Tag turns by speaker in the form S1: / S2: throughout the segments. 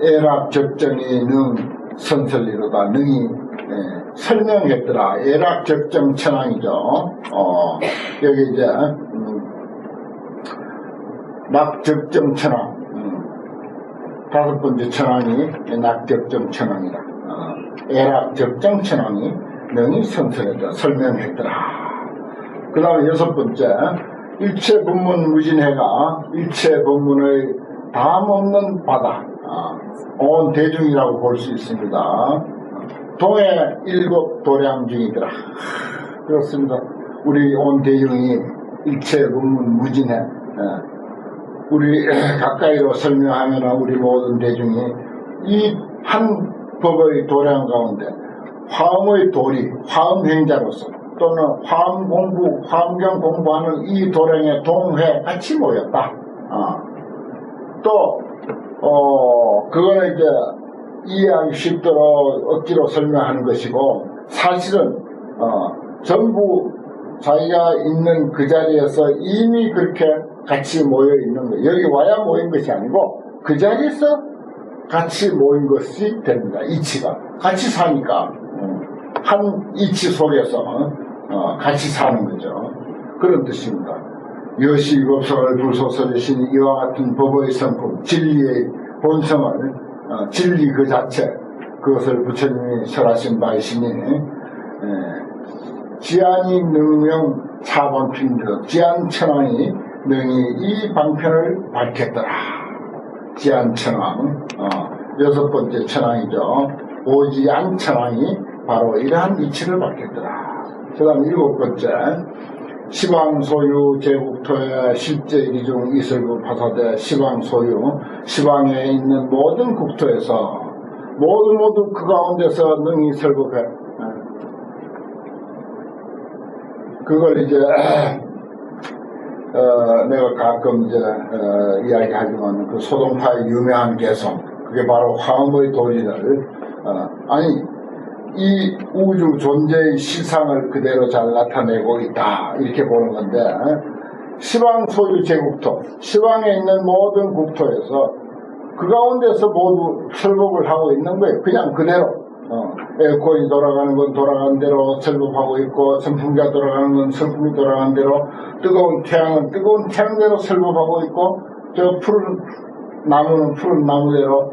S1: 애락적정이 능 선설리로다. 능이 설명했더라. 애락적정 천왕이죠. 여기 이제 낙적정 천왕, 다섯 번째 천왕이 낙적정 천왕이다. 애락적정 천왕이 능이 선설했다. 설명했더라. 그 다음에 여섯 번째, 일체 법문 무진해가 일체 법문의 담 없는 바다, 온 대중이라고 볼 수 있습니다. 동해 일곱 도량 중이더라. 그렇습니다. 우리 온 대중이 일체 법문 무진해, 우리 가까이로 설명하면 우리 모든 대중이 이 한 법의 도량 가운데 화엄의 도리, 화엄행자로서 또는 화엄 공부, 화엄경 공부하는 이 도량에 동해 같이 모였다. 또 그거는 이제 이해하기 쉽도록 억지로 설명하는 것이고, 사실은 전부 자기가 있는 그 자리에서 이미 그렇게 같이 모여 있는 거예요. 여기 와야 모인 것이 아니고 그 자리에서 같이 모인 것이 됩니다. 이치가 같이 사니까 한 이치 속에서 같이 사는 거죠. 그런 뜻입니다. 여시 일곱성을 불소설이신 이와 같은 법의 성품, 진리의 본성을, 진리 그 자체, 그것을 부처님이 설하신 바이시니, 지안이 능명 차반핀드, 지안천왕이 능히 이 방편을 밝혔더라. 지안천왕, 여섯 번째 천왕이죠. 오지안천왕이 바로 이러한 이치를 밝혔더라. 그 다음 일곱 번째, 시방소유 제국토의 실제 이중 이설구 파사대 시방소유, 시방에 있는 모든 국토에서 모두 그 가운데서 능히 설법해. 그걸 이제 내가 가끔 이제 이야기하지만 그 소동파의 유명한 개성, 그게 바로 화엄의 도리를 아니 이 우주 존재의 실상을 그대로 잘 나타내고 있다, 이렇게 보는 건데, 시방 소유 제국토, 시방에 있는 모든 국토에서 그 가운데서 모두 설법을 하고 있는 거예요. 그냥 그대로. 에어컨이 돌아가는 건 돌아가는 대로 설법하고 있고, 선풍기가 돌아가는 건 선풍기 돌아가는 대로, 뜨거운 태양은 뜨거운 태양대로 설법하고 있고, 저 푸른 나무는 푸른 나무대로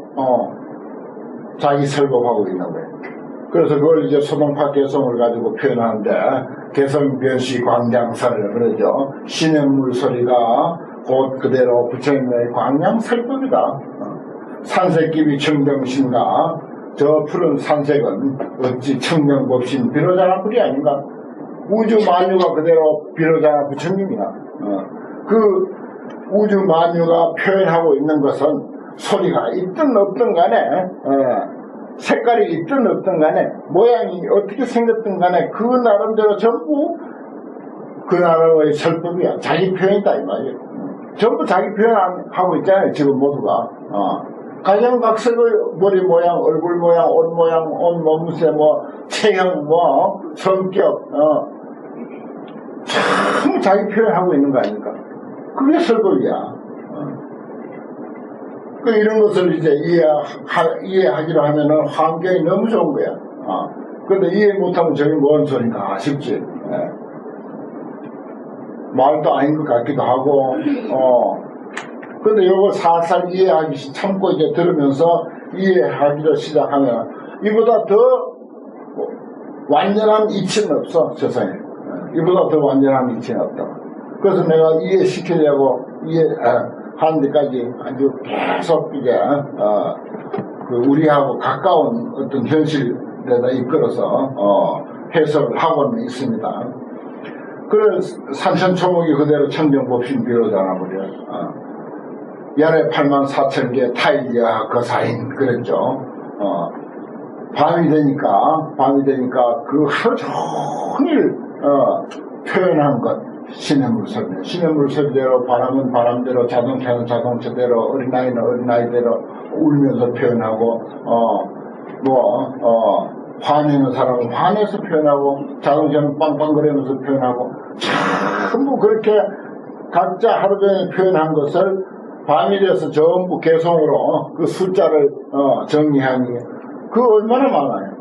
S1: 자기 설법하고 있는 거예요. 그래서 그걸 이제 소동파 개성을 가지고 표현하는데, 개성변시 광장설 그러죠. 신현물 소리가 곧 그대로 부처님의 광량설법이다. 산색기비 청정신가, 저 푸른 산색은 어찌 청명법신 비로자나 불이 아닌가. 우주 만유가 그대로 비로자나 부처님이야. 그 우주 만유가 표현하고 있는 것은 소리가 있든 없든 간에, 색깔이 있든 없든 간에, 모양이 어떻게 생겼든 간에 그 나름대로 전부 그 나름의 설법이야. 자기 표현이다 이 말이에요. 전부 자기 표현하고 있잖아요. 지금 모두가. 각양각색의 머리 모양, 얼굴 모양, 옷 모양, 옷 몸새, 체형, 성격, 참 자기 표현하고 있는 거 아닙니까? 그게 설법이야. 이런 것을 이제 이해하기로 하면은 환경이 너무 좋은 거야. 근데 이해 못하면 저게 뭔 소린가 싶지. 말도 아닌 것 같기도 하고, 근데 이거 살살 이해하기, 참고 이제 들으면서 이해하기로 시작하면, 이보다 더 완전한 이치는 없어, 세상에. 이보다 더 완전한 이치는 없다. 그래서 내가 이해시키려고, 하는 데까지 아주 계속 이제, 우리하고 가까운 어떤 현실에다 이끌어서, 해석을 하고는 있습니다. 그래서 산천초목이 그대로 청정법신 비로자나 버려. 열의 84,000개 타일리아 거사인 그랬죠. 밤이 되니까 그 하루 종일 표현한 것, 시냇물소리네. 시냇물소리대로, 바람은 바람대로, 자동차는 자동차대로, 어린아이는 어린아이대로 울면서 표현하고, 화내는 사람은 화내서 표현하고, 자동차는 빵빵거리면서 표현하고, 전부 그렇게 각자 하루 종일 표현한 것을 밤이 돼서 전부 개성으로 그 숫자를 정리하는 게 그 얼마나 많아요.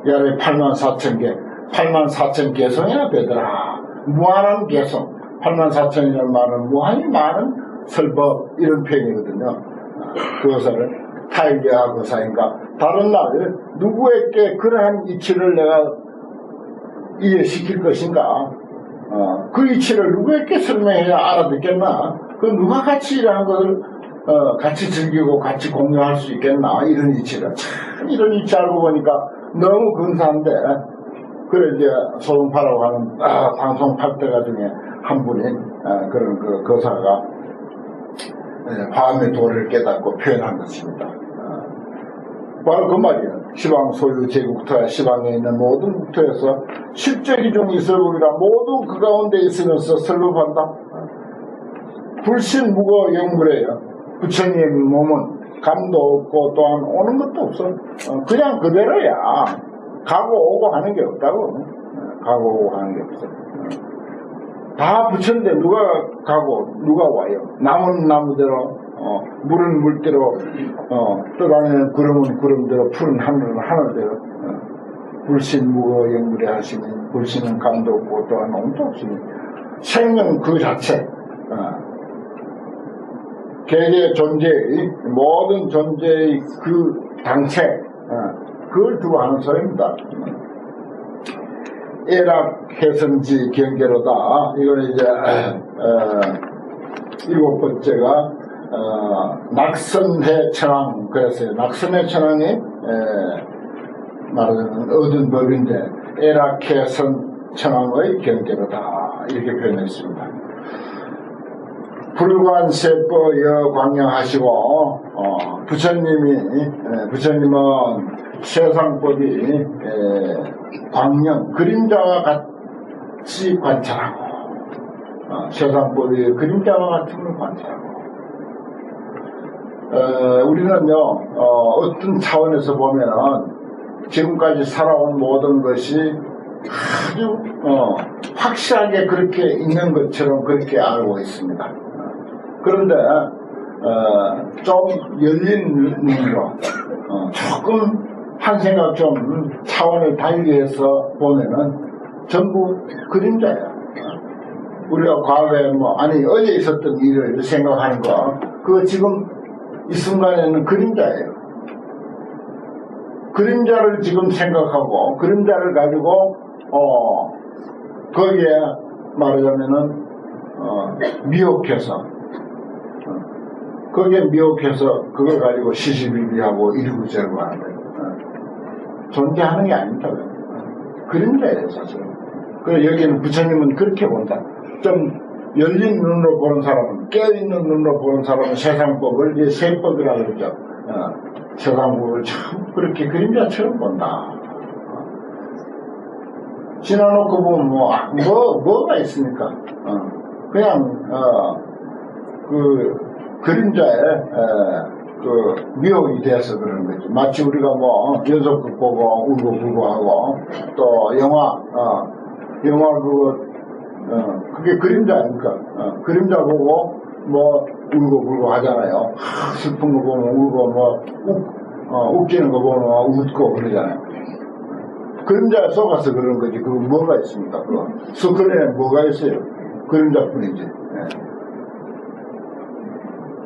S1: 야래 84,000개, 84,000 개성이나 되더라. 무한한 개성, 84,000이라는 말은 무한히 많은 설법 이런 표현이거든요. 그것을 타일리아 거사인가 다른 날 누구에게 그러한 이치를 내가 이해시킬 것인가? 그 이치를 누구에게 설명해야 알아듣겠나? 그 누가 같이 일하는 것을 같이 즐기고 같이 공유할 수 있겠나? 이런 이치를 참 이런 이치 알고 보니까 너무 근사한데 그래 이제 소동파라고 하는 방송 팔대가 중에 한 분인 그런 그 거사가 화엄의 도를 깨닫고 표현한 것입니다. 바로 그 말이에요. 시방 소유 제국토야 시방에 있는 모든 국토에서 십제기중 이설국이라 모두 그 가운데 있으면서 설법한다. 불신 무거 영물이에요. 부처님 몸은 감도 없고 또한 오는 것도 없어. 그냥 그대로야. 가고 오고 하는 게 없다고. 가고 오고 하는 게 없어. 다 부처인데 누가 가고 누가 와요. 나무는 나무대로 물은 물대로 떠다니는 구름은 구름대로 푸른 하늘은 하늘대로 불신 무거 영물이 하시니 불신은 감도 없고 또한 온도 없으니 생명 그 자체 개개의 존재의 모든 존재의 그 당체 그걸 두고 하는 소리입니다. 애락해성지 경계로다. 이건 이제 일곱 번째가 낙선해 천왕 그랬어요. 낙선해 천왕이 말하자면 얻은 법인데 애락해선 천왕의 경계로다 이렇게 표현했습니다. 불관세법 여광명하시고 부처님은 세상법이 광명 그림자와 같이 관찰하고 세상법이 그림자와 같은 걸 관찰하고 우리는요 어떤 차원에서 보면은 지금까지 살아온 모든 것이 아주 확실하게 그렇게 있는 것처럼 그렇게 알고 있습니다. 그런데 좀 열린 눈으로 조금 한 생각 좀 차원을 달리해서 보면은 전부 그림자야. 우리가 과거에 어제 있었던 일을 생각하는 거 그거 지금 이 순간에는 그림자예요. 그림자를 지금 생각하고 그림자를 가지고 거기에 말하자면은 미혹해서 거기에 미혹해서 그걸 가지고 시시비비하고 이러고저러고 하는 거예요. 존재하는 게 아닙니다. 그림자예요 사실은. 그래서 여기는 부처님은 그렇게 본다. 좀 열린 눈으로 보는 사람은 깨어있는 눈으로 보는 사람은 세상법을 이제 세법이라고 그러죠. 세상법을 참 그렇게 그림자처럼 본다. 지나놓고 보면 뭐가 있습니까? 그냥 그 그림자에 그 미혹이 돼서 그런 거지. 마치 우리가 연속극 보고 울고불고 하고 또 영화 그거 그게 그림자 아닙니까? 그림자 보고 울고불고 하잖아요. 슬픈 거 보면 울고 웃기는 거 보면 웃고 그러잖아요. 그림자에 속아서 그런 거지. 그거 뭐가 있습니까? 그거 스크린에 뭐가 있어요? 그림자뿐이지.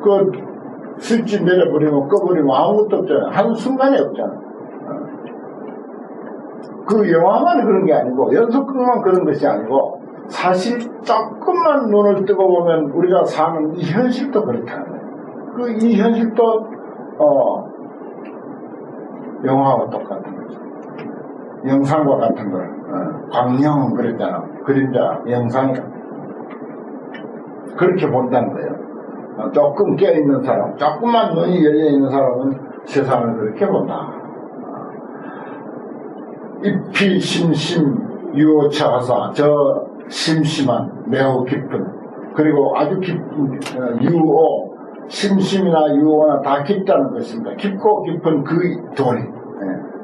S1: 그 스위치 내려버리면 꺼버리면 아무것도 없잖아요. 한순간에 없잖아요. 그 영화만 그런 게 아니고 연속극만 그런 것이 아니고 사실 조금만 눈을 뜨고 보면 우리가 사는 이 현실도 그렇다는 거예요. 이 현실도 영화와 똑같은 거죠. 영상과 같은 걸 광명은 그랬잖아. 그림자 영상이라 그렇게 본다는 거예요. 조금 깨어있는 사람, 조금만 눈이 열려있는 사람은 세상을 그렇게 본다. 입히 심심 유오차하사 저 심심한 매우 깊은 그리고 아주 깊은 유오 심심이나 유오나 다 깊다는 것입니다. 깊고 깊은 그 도리.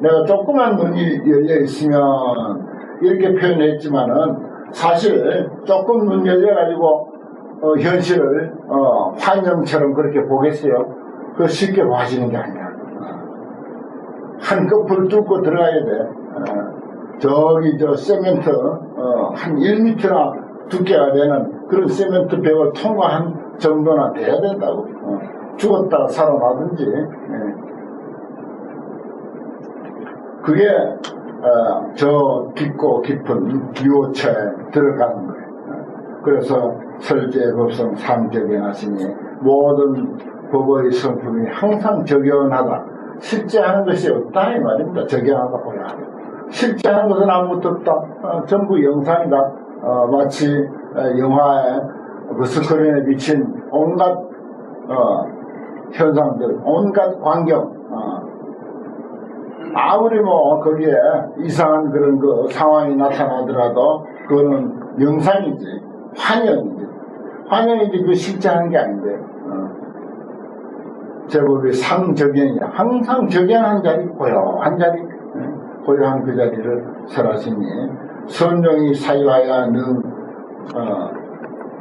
S1: 내가 조그만 눈이 열려있으면 이렇게 표현했지만은 사실 조금 눈 열려가지고 현실을 환영처럼 그렇게 보겠어요? 그 쉽게 봐지는 게 아니야. 한꺼풀 뚫고 들어가야 돼. 저기 저 세멘트 한 1m나 두께가 되는 그런 세멘트 벽을 통과한 정도나 돼야 된다고. 죽었다가 살아나든지. 그게 저 깊고 깊은 유호처에 들어가는 거예요. 그래서 설제, 법성, 상적연하시니 모든 법의 성품이 항상 적연하다. 실제 하는 것이 없다 이 말입니다. 적연하다 보라. 실제 하는 것은 아무것도 없다. 전부 영상이다. 마치 영화에 그 스크린에 비친 온갖 현상들, 온갖 광경, 아무리 뭐 거기에 이상한 그런 그 상황이 나타나더라도 그거는 영상이지, 환영이지 그 실제 하는 게 아닌데. 제법이 상적연이야. 항상 적연한 자리, 고요한 자리, 고요한 그 자리를 설하시니 선종이 사유하여 능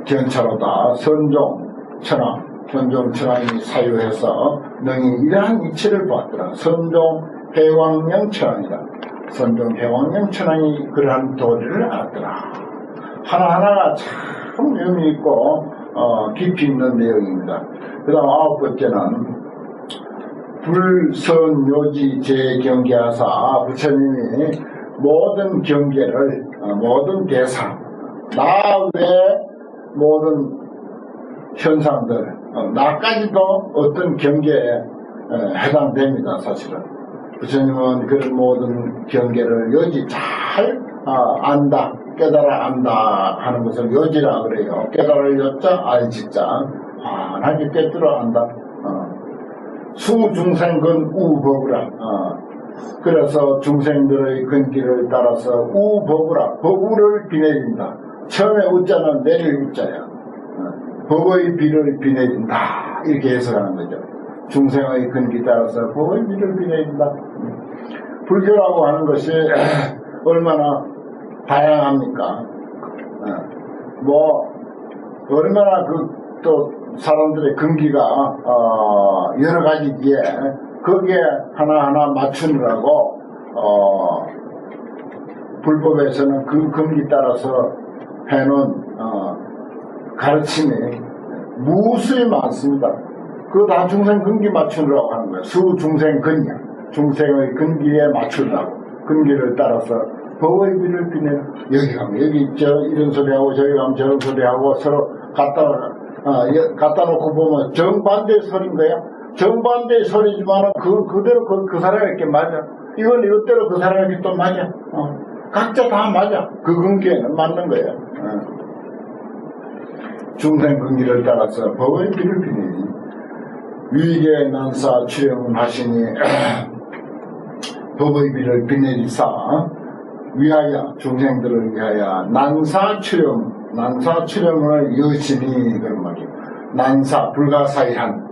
S1: 견차로다. 선종 천왕이 사유해서 능히 이러한 이치를 보았더라. 선종 해왕령 천왕이다. 선종 해왕령 천왕이 그러한 도리를 알았더라. 하나하나가 참 의미 있고 깊이 있는 내용입니다. 그 다음 9번째는 불선요지 재경계하사 부처님이 모든 경계를 모든 대상 나 외 모든 현상들 나까지도 어떤 경계에 해당됩니다. 사실은 부처님은 그런 모든 경계를 요지 잘 안다 깨달아 안다 하는 것을 요지라 그래요. 깨달을 요자 알지자 환하게 깨달아 안다. 수중생근 우법으라. 그래서 중생들의 근기를 따라서 우법으라. 법우를 비내린다. 처음에 우자는 내릴 우자야. 법의 비를 비내린다. 이렇게 해석하는 거죠. 중생의 근기 따라서 법의 비를 비내린다. 불교라고 하는 것이 얼마나 다양합니까? 얼마나 또 사람들의 근기가 여러 가지기에 거기에 하나하나 맞추느라고 불법에서는 그 근기 따라서 해놓은 가르침이 무수히 많습니다. 그거 다 중생 근기 맞추느라고 하는 거예요. 수중생 근이야. 중생의 근기에 맞추려고 근기를 따라서 법의 비를 비내는 여기 가면 여기 이런 소리하고 저기 가면 저런 소리하고 서로 갖다 놓고 보면 정반대의 소리인 거야. 정반대의 소리지만 그대로 그 사람에게 맞아. 이건 이것대로 그 사람에게 또 맞아. 각자 다 맞아. 그 근기에는 맞는 거야. 중생 근기를 따라서 법의 비를 비내니 위계 난사 출영을 하시니 법의 비를 비내리사 위하여 중생들을 위하여 난사 출영을 여신이 그런 말이에요. 난사 불가사의한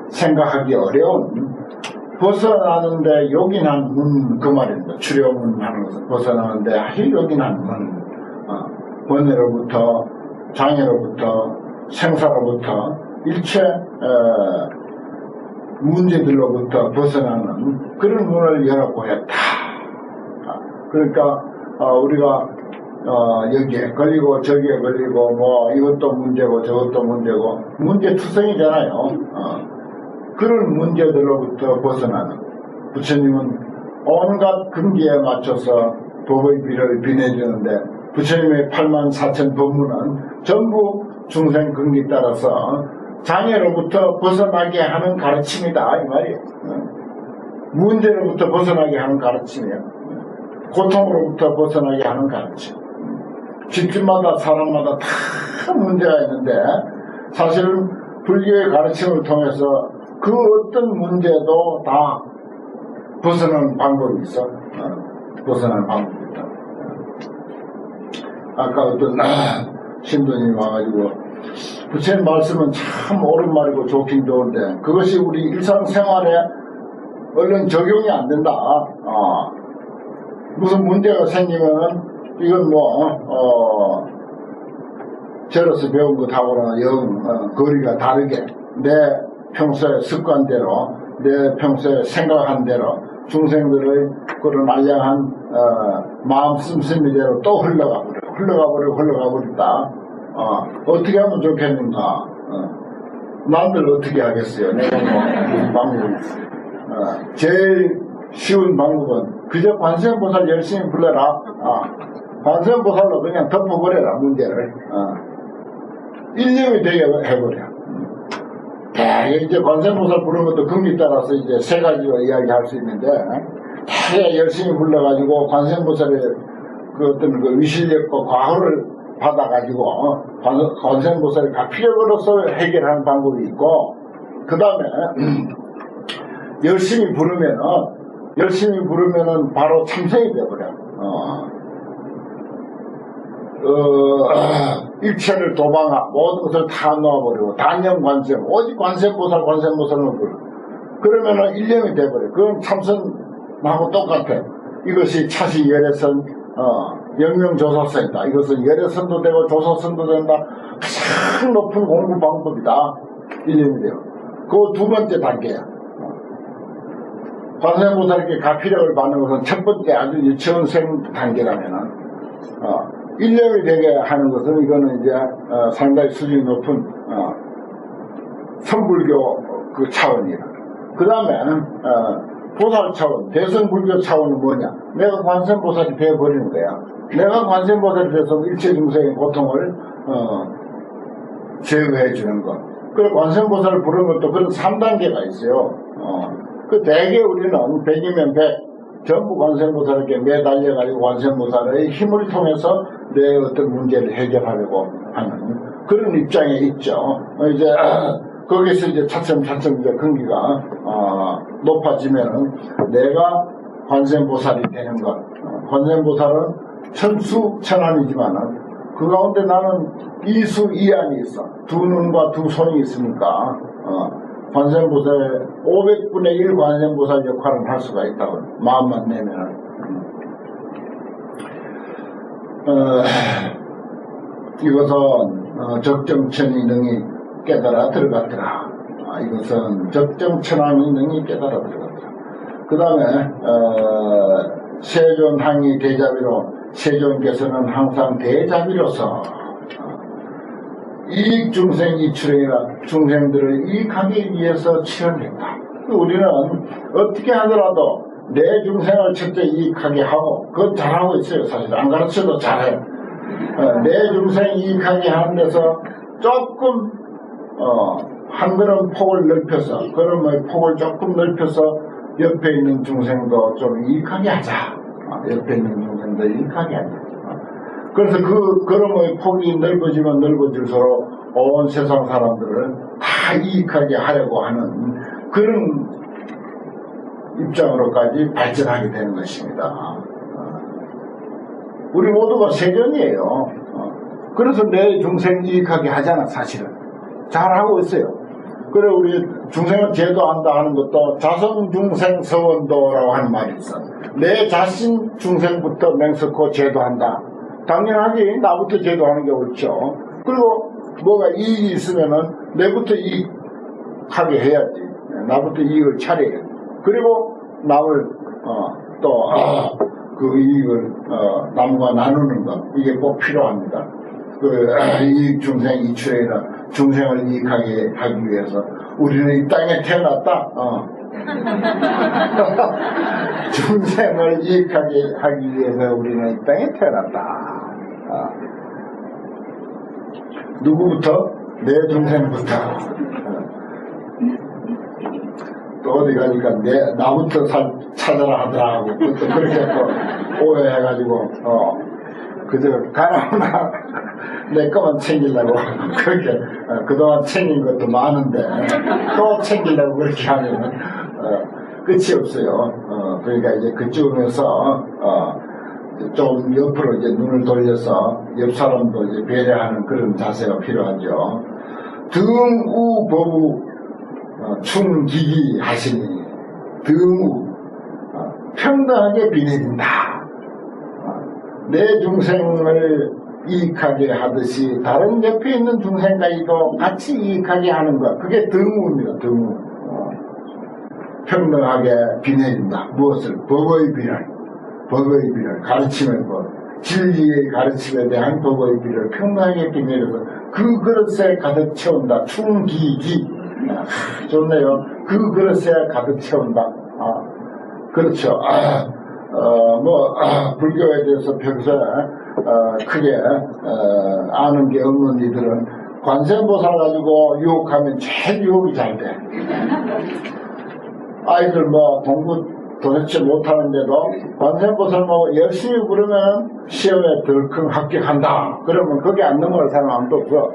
S1: 생각하기 어려운 벗어나는데 요긴한 문 그 말입니다. 출영문 하는 것은 벗어나는데 아주 요긴한 문 번뇌로부터 장애로부터 생사로부터 일체 문제들로부터 벗어나는 그런 문을 열어보였다. 그러니까 우리가 여기에 걸리고 저기에 걸리고 뭐 이것도 문제고 저것도 문제고 문제투성이잖아요. 그런 문제들로부터 벗어나는 부처님은 온갖 근기에 맞춰서 법의 비를 비내주는데 부처님의 84,000 법문은 전부 중생 근기 따라서 장애로부터 벗어나게 하는 가르침이다 이 말이에요. 문제로부터 벗어나게 하는 가르침이에요. 고통으로부터 벗어나게 하는 가르침. 집집마다 사람마다 다 문제가 있는데 사실은 불교의 가르침을 통해서 그 어떤 문제도 다 벗어나는 방법이 있어. 벗어나는 방법이 있다. 아까 어떤 신도님이 와가지고 부처님 말씀은 참 옳은 말이고 좋긴 좋은데 그것이 우리 일상생활에 얼른 적용이 안 된다. 무슨 문제가 생기면은 이건 저로서 배운 것하고는 영 거리가 다르게 내 평소의 습관대로 내 평소에 생각한 대로 중생들의 그런 알량한 마음 씀씀이대로 또 흘러가 버렸다. 어떻게 하면 좋겠는가? 남들 어떻게 하겠어요? 내가 무슨 방법이 있어요? 제일 쉬운 방법은 그저 관세음보살 열심히 불러라. 관세음보살로 그냥 덮어버려라, 문제를. 일념이 되게 해버려. 이제 관세음보살 부르는 것도 금리 따라서 이제 세 가지로 이야기할 수 있는데, 되게 열심히 불러가지고 관세음보살의 그 어떤 그 위실력과 과거를 받아가지고, 관세음보살이 필요로서 해결하는 방법이 있고, 그 다음에, 열심히 부르면은 바로 참선이 돼버려. 일체를 도망하고 모든 것을 다 놓아버리고 단념 관세음 오직 관세음보살만 불러. 그러면은 일념이 돼버려. 그건 참선하고 똑같아. 이것이 차시 열애선 영명조사선이다. 이것은 열애선도 되고 조사선도 된다. 가장 높은 공부 방법이다. 일념이 돼요. 그 두 번째 단계야. 관세음보살에게 가피력을 받는 것은 첫 번째 아주 유치원생 단계라면은 일념이 되게 하는 것은 이거는 이제 상당히 수준이 높은 선불교 그 차원이다. 그 다음에 보살 차원, 대승불교 차원은 뭐냐? 내가 관세음보살이 되어버리는 거야. 내가 관세음보살이 돼서 일체 중생의 고통을 제거해 주는 것. 그리고 관세음보살을 부르는 것도 그런 3단계가 있어요. 그 대개 우리는 100이면 100 전부 관세음보살에게 매달려가지고 관세음보살의 힘을 통해서 내 어떤 문제를 해결하려고 하는 그런 입장에 있죠. 이제 거기서 이제 차츰 이제 근기가 높아지면은 내가 관세음보살이 되는 것. 관세음보살은 천수천안이지만은 그 가운데 나는 이수이안이 있어. 두 눈과 두 손이 있으니까 관세음보살의 500분의 1 관세음보살 역할을 할 수가 있다고 마음만 내면은 이것은 적정천이 능히 깨달아 들어갔더라. 이것은 적정천왕이 능히 깨달아 들어갔더라. 그 다음에 세존항이 대자비로 세존께서는 항상 대자비로서 이익중생 이출행이라 중생들을 이익하기 위해서 치열했다. 우리는 어떻게 하더라도 내 중생을 첫째 이익하게 하고 그건 잘하고 있어요. 사실 안 가르쳐도 잘해. 내 중생 이익하게 하는 데서 조금 한 걸음 폭을 넓혀서 걸음의 폭을 조금 넓혀서 옆에 있는 중생도 좀 이익하게 하자. 옆에 있는 중생도 이익하게 하자. 그래서 그 걸음의 폭이 넓어지면 넓어질수록 온 세상 사람들을 다 이익하게 하려고 하는 그런 입장으로까지 발전하게 되는 것입니다. 우리 모두가 세존이에요. 그래서 내 중생 이익하게 하잖아. 사실은 잘하고 있어요. 그래 우리 중생을 제도한다 하는 것도 자성중생서원도라고 하는 말이 있어. 내 자신 중생부터 맹석고 제도한다. 당연하지. 나부터 제도하는 게 옳죠. 그리고 뭐가 이익이 있으면은 내부터 이익하게 해야지. 나부터 이익을 차려야. 그리고 남을 또 그 이익을 남과 나누는 것 이게 꼭 필요합니다. 그 이익 중생 이출해라. 중생을 이익하게 하기 위해서 우리는 이 땅에 태어났다. 중생을 이익하게 하기 위해서 우리는 이 땅에 태어났다. 누구부터? 내 중생부터. 또 어디 가니까 나부터 찾아라 하더라고. 그것도 그렇게 또 오해해가지고 그저 가나마나 내 것만 챙기려고 그렇게 그동안 챙긴 것도 많은데 또 챙기려고 그렇게 하면 끝이 없어요. 그러니까 이제 그쯤에서 좀 옆으로 이제 눈을 돌려서 옆 사람도 이제 배려하는 그런 자세가 필요하죠. 등우법우 충기기 하시니 등우 평등하게 비내린다. 내 중생을 이익하게 하듯이 다른 옆에 있는 중생까지도 같이 이익하게 하는 것. 그게 등우입니다. 등우. 평등하게 비내준다. 무엇을? 법의 비례. 법의 비례. 가르침의 법. 진리의 가르침에 대한 법의 비례를 평등하게 비내려서 그 그릇에 가득 채운다. 충기기. 좋네요. 그 그릇에 가득 채운다. 그렇죠. 불교에 대해서 평소에 크게 아는 게 없는 이들은 관세음보살 가지고 유혹하면 제일 유혹이 잘 돼. 아이들 공부 도대체 못하는데도 관세음보살하고 열심히 부르면 시험에 덜컹 합격한다. 그러면 거기 안 넘어갈 사람 아무도 없어.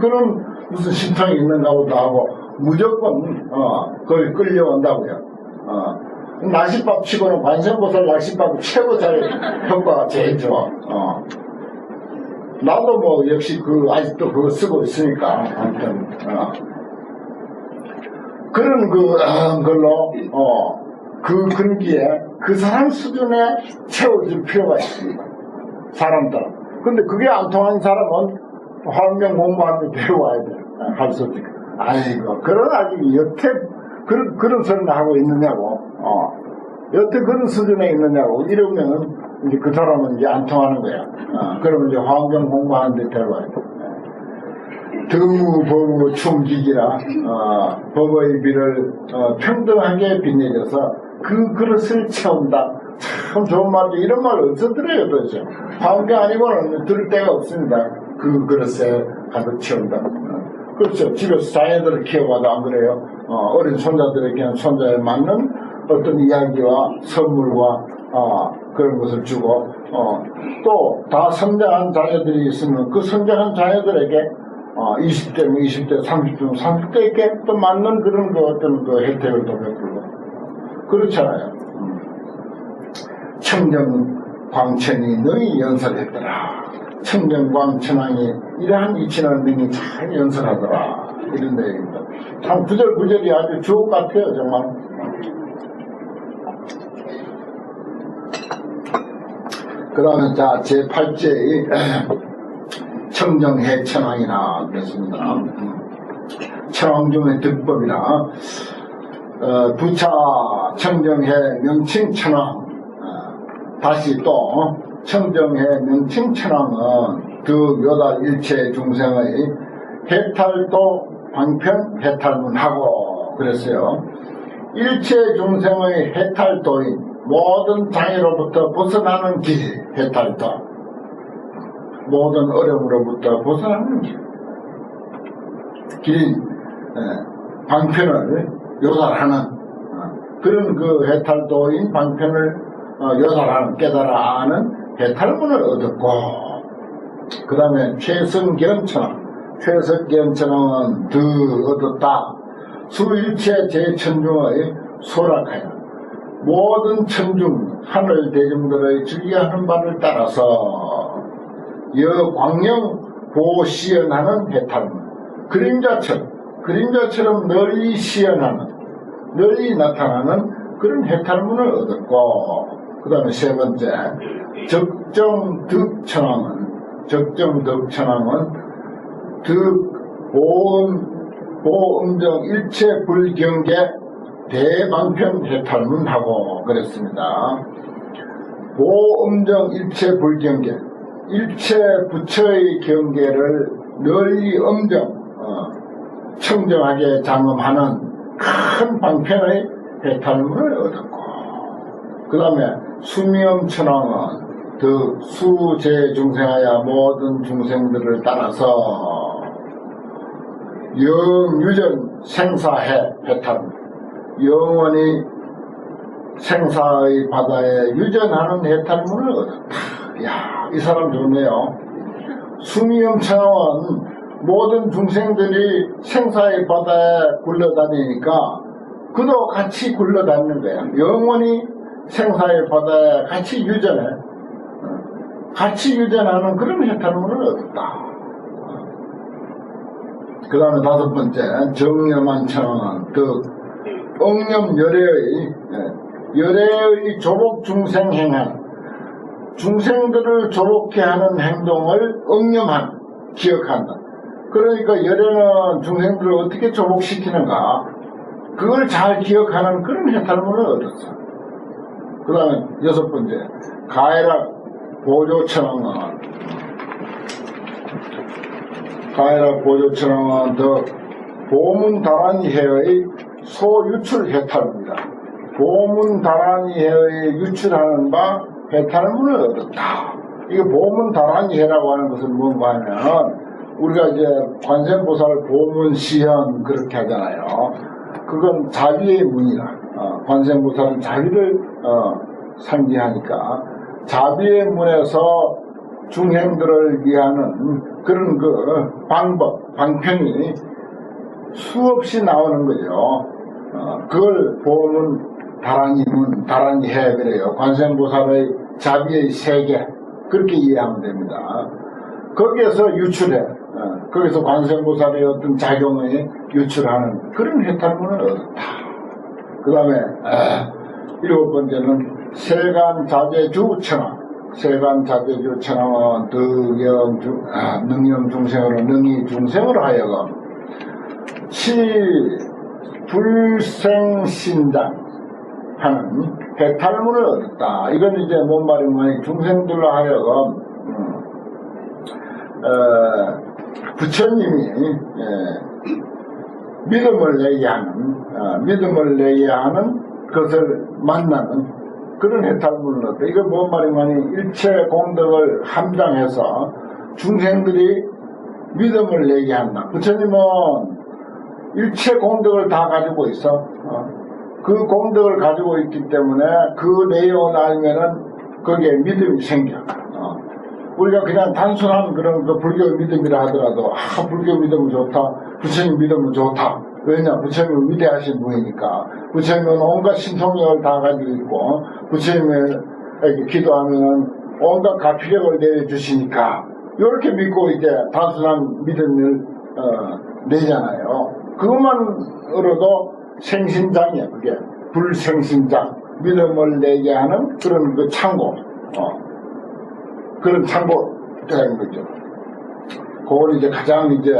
S1: 그런 무슨 신통이 있는가 보다 하고 무조건 거기 끌려온다고요. 낚싯밥 치고는 관세음보살 낚싯밥이 최고 잘 효과가 제일 좋아. 나도 역시 아직도 그거 쓰고 있으니까 아무튼 그런 걸로 그 근기에 그 사람 수준에 채워줄 필요가 있습니다. 사람들은. 근데 그게 안 통하는 사람은 화엄경 공부하면 배워야 돼. 할 수 없지. 아이고, 그런 아직 여태 그런 소리를 하고 있느냐고. 여태 그런 수준에 있느냐고. 이러면 이제 그 사람은 이제 안 통하는 거야. 그러면 이제 화엄경 공부하는데 데려와야 돼. 등우법우 충기기라 법의 비를 평등하게 빛내줘서 그 그릇을 채운다. 참 좋은 말이죠. 이런 말 어디서 들어요 도대체. 화엄경 아니고는 들을 데가 없습니다. 그 그릇에 가득 채운다. 그렇죠. 집에서 자녀들을 키워봐도 안 그래요. 어린 손자들에게는 손자에 맞는 어떤 이야기와 선물과 그런 것을 주고 또 다 성장한 자녀들이 있으면 그 성장한 자녀들에게 20대면 20대, 30대면 30대에게 또 맞는 그런 어떤 혜택을 또 베풀고 그렇잖아요. 청정광천이 능히 연설했더라. 청정광천왕이 이러한 이친한 능히 잘 연설하더라. 이런 내용입니다. 참 구절구절이 아주 주옥 같아요 정말. 그 다음에 자 제8제의 청정해 천왕이라 그랬습니다. 천왕 중의 득법이라 부차 청정해 명칭 천왕. 다시 또 청정해 명칭 천왕은 그 여다 일체 중생의 해탈도 방편 해탈문하고 그랬어요. 일체 중생의 해탈도인 모든 장애로부터 벗어나는 길 해탈도, 모든 어려움으로부터 벗어나는 길인 방편을 요살하는 그런 그 해탈도인 방편을 요살하는 깨달아 아는 해탈문을 얻었고, 그 다음에 최성견천왕. 최성견천왕은 얻었다. 수일체 제천중의 소락하여 모든 천중 하늘 대중들의 즐겨하는 바를 따라서 여광영 보시연하는 해탈문. 그림자처럼 널리 시연하는, 널리 나타나는 그런 해탈문을 얻었고, 그 다음에 세 번째 적정득천왕은 보음정 일체 불경계 대방편 해탈문하고 그랬습니다. 보음정 일체 불경계, 일체 부처의 경계를 널리 청정하게 장엄하는 큰 방편의 해탈문을 얻었고, 그 다음에 수미엄천왕은 수제중생하여 모든 중생들을 따라서 영유전 생사해 해탈문. 영원히 생사의 바다에 유전하는 해탈문을 얻었다. 이야, 이 사람 좋네요. 수미엄천왕은 모든 중생들이 생사의 바다에 굴러다니니까 그도 같이 굴러다니는 거야. 영원히 생사의 바다에 같이 유전하는 그런 해탈문을 얻었다. 그 다음에 다섯 번째 정념한천왕은 억념 열애의 조복 중생 행한 중생들을 조복해 하는 행동을 응념한, 기억한다. 그러니까 열애는 중생들을 어떻게 조복시키는가, 그걸 잘 기억하는 그런 해탈문을 얻었어. 그 다음에 6번째, 가해락 보조천왕은, 가해락 보조천왕은 더 보문다란이해의 소유출 해탈문이다. 보문다란이해의 유출하는 바 해탈문을 얻었다. 이게 보문다란이해라고 하는 것은 뭔가 하면, 우리가 이제 관세음보살 보문시현 그렇게 하잖아요. 그건 자비의 문이라. 관세음보살은 자비를 상징하니까 자비의 문에서 중생들을 위하는 그런 그 방법, 방편이 수없이 나오는 거죠. 그걸 보문 다란이문, 다란이해 그래요. 관세음보살의 자비의 세계, 그렇게 이해하면 됩니다. 거기에서 유출해. 거기서 관세음보살의 어떤 작용에 유출하는 그런 해탈문을 얻었다. 그 다음에 7번째는 세간자재주천왕. 세간자재주천왕은 능영중생으로, 능이중생으로 하여금 불생신장 하는 해탈문을 얻었다. 이건 이제 뭔 말이면 중생들로 하여금 부처님이 믿음을 내게 하는 것을 만나는 그런 해탈문을 얻다. 이거 뭔 말이면 일체 공덕을 함장해서 중생들이 믿음을 내게 한다. 부처님은 일체 공덕을 다 가지고 있어. 그 공덕을 가지고 있기 때문에 그 내용을 알면은 거기에 믿음이 생겨. 우리가 그냥 단순한 그런 그 불교 믿음이라 하더라도, 불교 믿음은 좋다, 부처님 믿음은 좋다. 왜냐? 부처님은 위대하신 분이니까. 부처님은 온갖 신통력을 다 가지고 있고, 부처님에게 기도하면은 온갖 가피력을 내려주시니까, 이렇게 믿고 이제 단순한 믿음을 내잖아요. 그것만으로도 생신장이야, 그게. 불생신장. 믿음을 내게 하는 그런 그 창고. 그런 창고라는 거죠. 그걸 이제 가장 이제,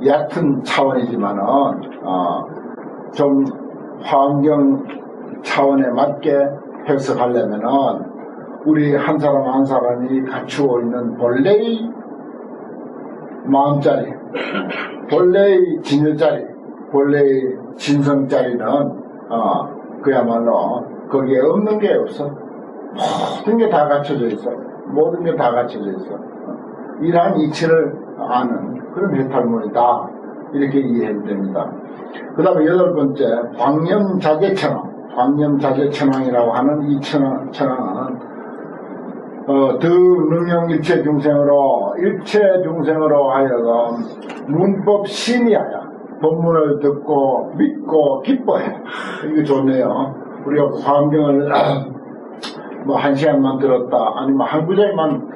S1: 얕은 차원이지만은, 좀 환경 차원에 맞게 해석하려면은, 우리 한 사람 한 사람이 갖추고 있는 본래의 마음자리, 본래의 진여자리, 본래의 진성자리는, 그야말로 거기에 없는 게 없어. 모든 게 다 갖춰져 있어. 모든 게 다 갖춰져 있어. 이러한 이치를 아는 그런 해탈문이다. 이렇게 이해해야 됩니다. 그 다음에 8번째, 광념자재천왕. 광념자재천왕이라고 하는 이 천왕은 능용일체 중생으로, 일체 중생으로 하여금 문법 심의하여 법문을 듣고 믿고 기뻐해. 이거 좋네요. 우리가 광경을 뭐 1시간만 들었다, 아니면 한 구절만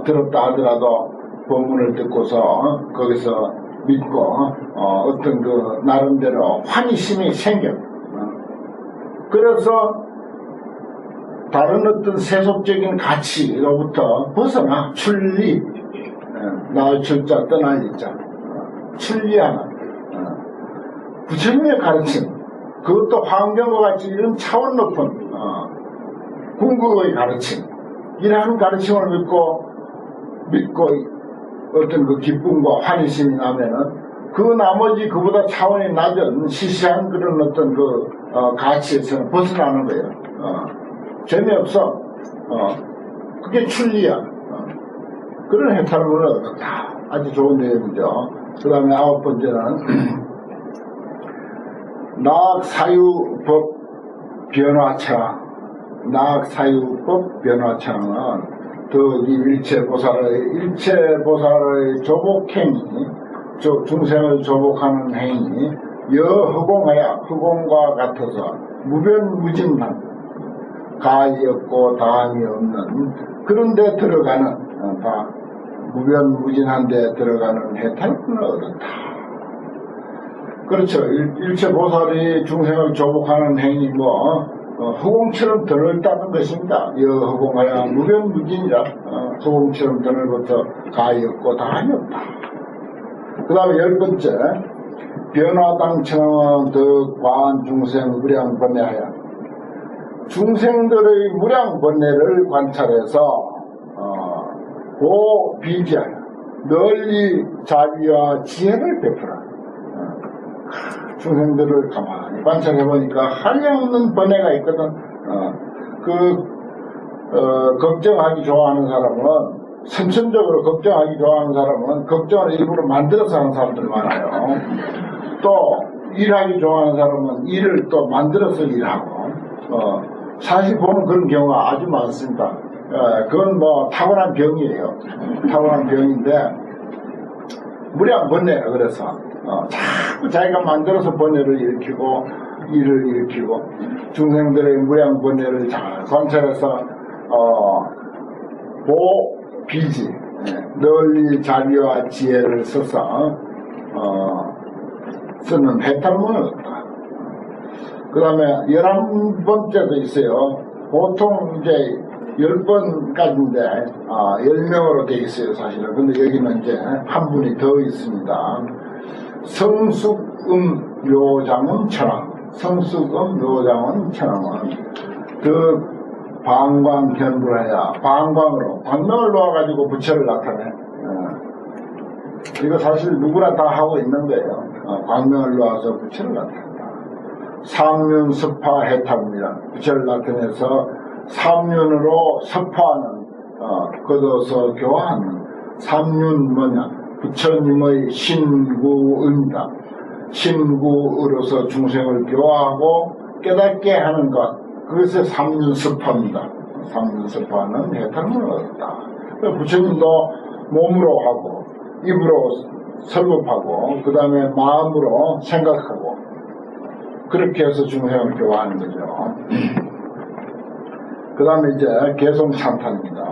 S1: 들었다 하더라도 본문을 듣고서 거기서 믿고 어떤 그 나름대로 환희심이 생겨. 그래서 다른 어떤 세속적인 가치로부터 벗어나 출리, 나을 출자 떠날 일자, 출리하는 부처님의 가르침, 그것도 환경과 같이 이런 차원 높은 궁극의 가르침, 이러한 가르침을 믿고 어떤 그 기쁨과 환희심이 나면은 그 나머지 그보다 차원이 낮은 시시한 그런 어떤 그 가치에서는 벗어나는 거예요. 재미없어. 그게 출리야. 그런 해탈문을 얻었다. 아주 좋은 내용이죠. 그 다음에 9번째는 나악사유법 변화차. 나악사유법 변화차는 이 일체보살의 조복행위, 중생을 조복하는 행위, 여허공하야 허공과 같아서 무변무진한, 가히 없고 다함이 없는 그런 데 들어가는, 다 무변무진한 데 들어가는 해탈문을 얻었다. 그렇죠. 일체보살이 중생을 조복하는 행위, 허공처럼 드넓다는 것입니다. 여허공하여 무변무진이라 허공처럼 드넓어서 가히 없고 다함이 없다. 그 다음에 10번째 변화당천왕은 더 과한 중생 무량번뇌하여 중생들의 무량번뇌를 관찰해서 비지하여 널리 자비와 지혜를 베풀어 중생들을 가만히 관찰해보니까 한량없는 번뇌가 있거든. 걱정하기 좋아하는 사람은 선천적으로 걱정하기 좋아하는 사람은 걱정을 일부러 만들어서 하는 사람들 많아요. 또 일하기 좋아하는 사람은 일을 또 만들어서 일하고 사실 보면 그런 경우가 아주 많습니다. 그건 뭐 타고난 병이에요. 타고난 병인데 무량번뇌라 그래서 자꾸 자기가 만들어서 번뇌를 일으키고 일을 일으키고 중생들의 무량번뇌를 잘 관찰해서 비지 널리 자비와 지혜를 써서 쓰는 해탈문을 얻다. 그 다음에 11번째도 있어요. 보통 이제 10번까지인데 10명으로 되어 있어요 사실은. 근데 여기는 이제 한 분이 더 있습니다. 성숙음 묘장은 천왕. 성숙음 묘장은 천왕은 그 방광현불하여 방광으로 광명을 놓아가지고 부처를 나타내. 이거 사실 누구나 다 하고 있는 거예요. 광명을 놓아서 부처를 나타낸다. 삼륜섭파 해탈입니다. 부처를 나타내서 삼륜으로 섭파하는 걷어서 교화하는 삼륜 뭐냐 부처님의 신구입니다. 신구으로서 중생을 교화하고 깨닫게 하는 것 그것이 삼륜섭파입니다. 삼륜섭파는 해탈문을 얻었다. 부처님도 몸으로 하고 입으로 설법하고 그 다음에 마음으로 생각하고 그렇게 해서 중생을 교화하는 거죠. 그 다음에 이제 개성찬탄입니다.